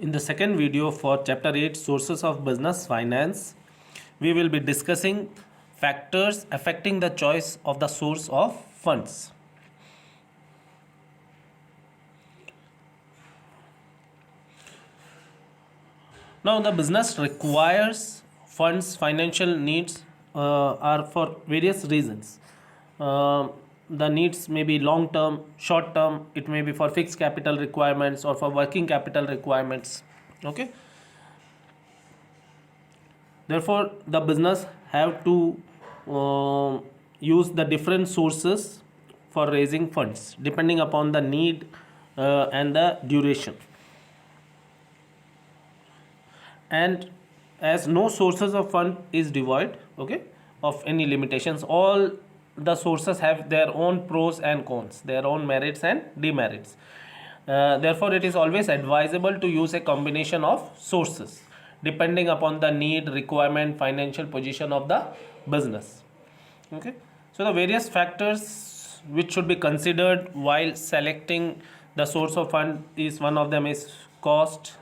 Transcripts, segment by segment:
In the second video for chapter 8 sources of business finance, we will be discussing factors affecting the choice of the source of funds. Now the business requires funds, financial needs are for various reasons. The needs may be long term, short term, it may be for fixed capital requirements or for working capital requirements. Okay. Therefore, the business have to use the different sources for raising funds depending upon the need and the duration. And as no sources of fund is devoid, okay, of any limitations, all the sources have their own pros and cons, their own merits and demerits. Therefore, it is always advisable to use a combination of sources depending upon the need, requirement, financial position of the business. Okay, so the various factors which should be considered while selecting the source of fund is, one of them is cost,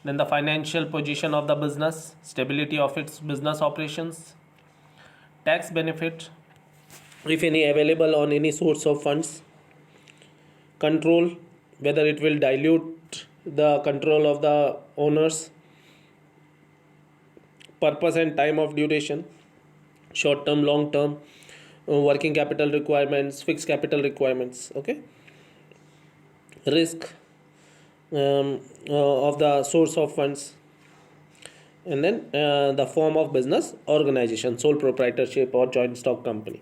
then the financial position of the business, stability of its business operations, tax benefit if any available on any source of funds, control, whether it will dilute the control of the owners, purpose and time of duration, short term, long term, working capital requirements, fixed capital requirements. Okay, risk of the source of funds, and then the form of business organization, sole proprietorship or joint stock company.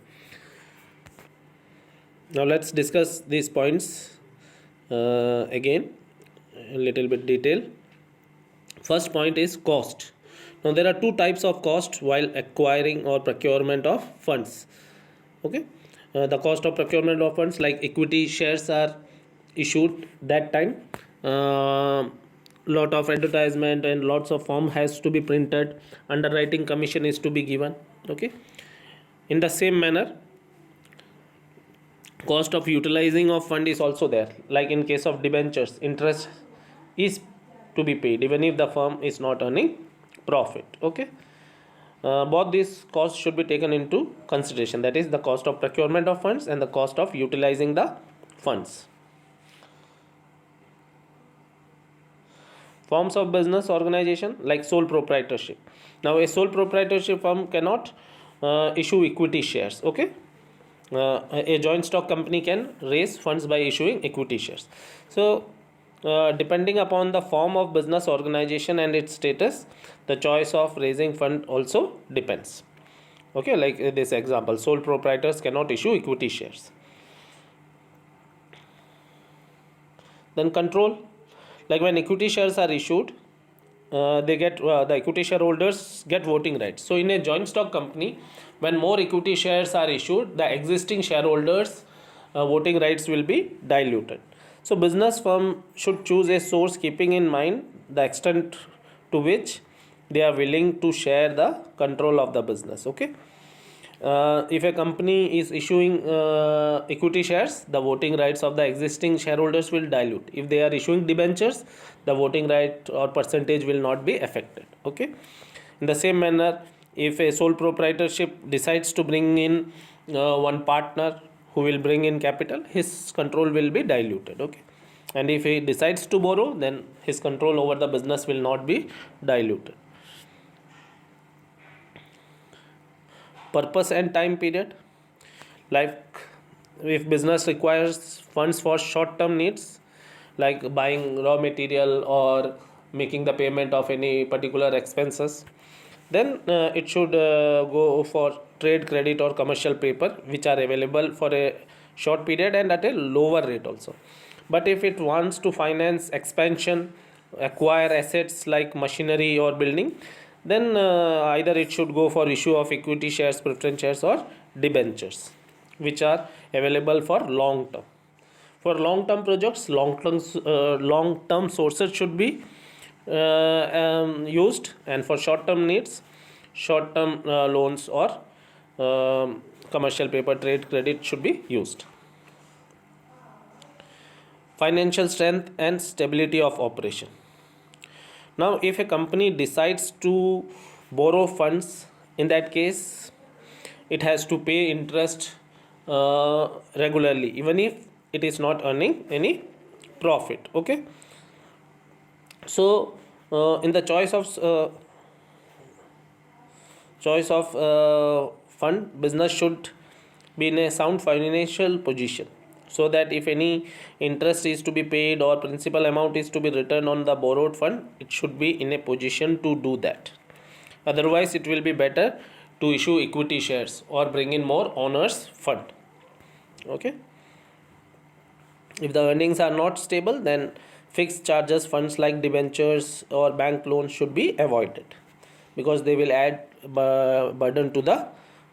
Now let's discuss these points again a little bit detail. First point is cost. Now there are two types of cost while acquiring or procurement of funds. Okay, the cost of procurement of funds, like equity shares are issued, that time lot of advertisement and lots of form has to be printed, underwriting commission is to be given. Okay, in the same manner, cost of utilizing of fund is also there, like in case of debentures, interest is to be paid even if the firm is not earning profit. Okay, both these costs should be taken into consideration, that is the cost of procurement of funds and the cost of utilizing the funds. Forms of business organization, like sole proprietorship. Now a sole proprietorship firm cannot issue equity shares. Okay, a joint stock company can raise funds by issuing equity shares. So depending upon the form of business organization and its status, the choice of raising fund also depends. Okay, like this example, sole proprietors cannot issue equity shares. Then control, like when equity shares are issued, they get the equity shareholders get voting rights. So in a joint stock company, when more equity shares are issued, the existing shareholders voting rights will be diluted. So business firm should choose a source keeping in mind the extent to which they are willing to share the control of the business. Okay, if a company is issuing equity shares, the voting rights of the existing shareholders will dilute. If they are issuing debentures, the voting right or percentage will not be affected. Okay, in the same manner, if a sole proprietorship decides to bring in one partner who will bring in capital, his control will be diluted. Okay, and if he decides to borrow, then his control over the business will not be diluted. Purpose and time period, like if business requires funds for short term needs, like buying raw material or making the payment of any particular expenses, then it should go for trade credit or commercial paper, which are available for a short period and at a lower rate also. But if it wants to finance expansion, acquire assets like machinery or building, then either it should go for issue of equity shares, preference shares or debentures, which are available for long term. For long term projects, long term sources should be used, and for short term needs, short term loans or commercial paper, trade credit should be used. Financial strength and stability of operation. Now, if a company decides to borrow funds, in that case, it has to pay interest regularly, even if it is not earning any profit. Okay. So, in the choice of fund, business should be in a sound financial position, so that if any interest is to be paid or principal amount is to be returned on the borrowed fund, it should be in a position to do that. Otherwise, it will be better to issue equity shares or bring in more owners fund. Okay. If the earnings are not stable, then fixed charges funds like debentures or bank loans should be avoided, because they will add burden to the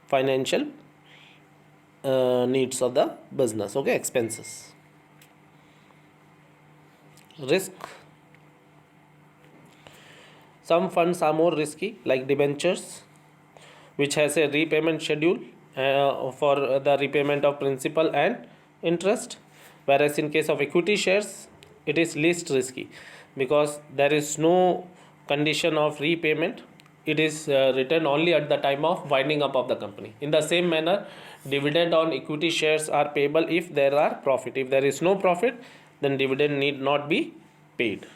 financial needs of the business. Okay. Expenses. Risk. Some funds are more risky, like debentures, which has a repayment schedule for the repayment of principal and interest, whereas in case of equity shares, it is least risky, because there is no condition of repayment. It is written only at the time of winding up of the company. In the same manner, dividend on equity shares are payable if there are profit. If there is no profit, then dividend need not be paid.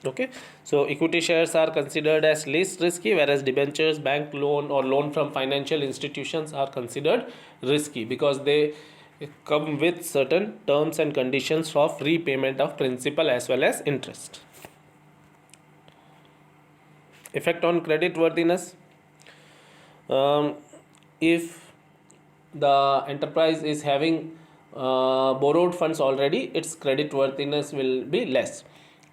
Okay. So equity shares are considered as least risky, whereas debentures, bank loan or loan from financial institutions are considered risky, because they come with certain terms and conditions of repayment of principal as well as interest. Effect on credit worthiness. If the enterprise is having borrowed funds already, its credit worthiness will be less.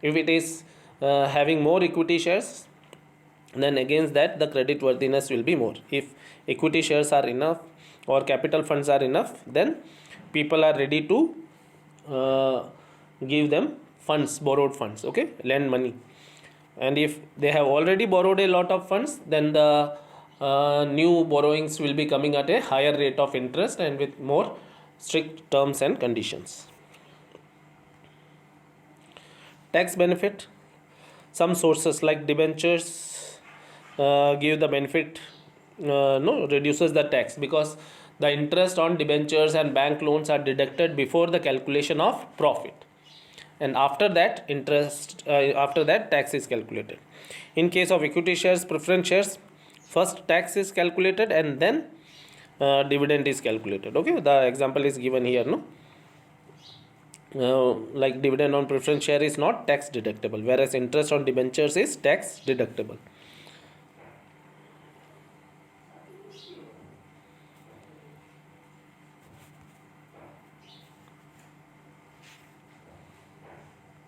If it is having more equity shares, then against that the credit worthiness will be more. If equity shares are enough or capital funds are enough, then people are ready to give them funds, borrowed funds. Okay. Lend money. And if they have already borrowed a lot of funds, then the new borrowings will be coming at a higher rate of interest and with more strict terms and conditions. Tax benefit. Some sources like debentures give the benefit, no, reduces the tax, because the interest on debentures and bank loans are deducted before the calculation of profit, and after that tax is calculated. In case of equity shares, preference shares, first tax is calculated and then dividend is calculated. Okay. The example is given here, no. Like dividend on preference share is not tax deductible, whereas interest on debentures is tax deductible.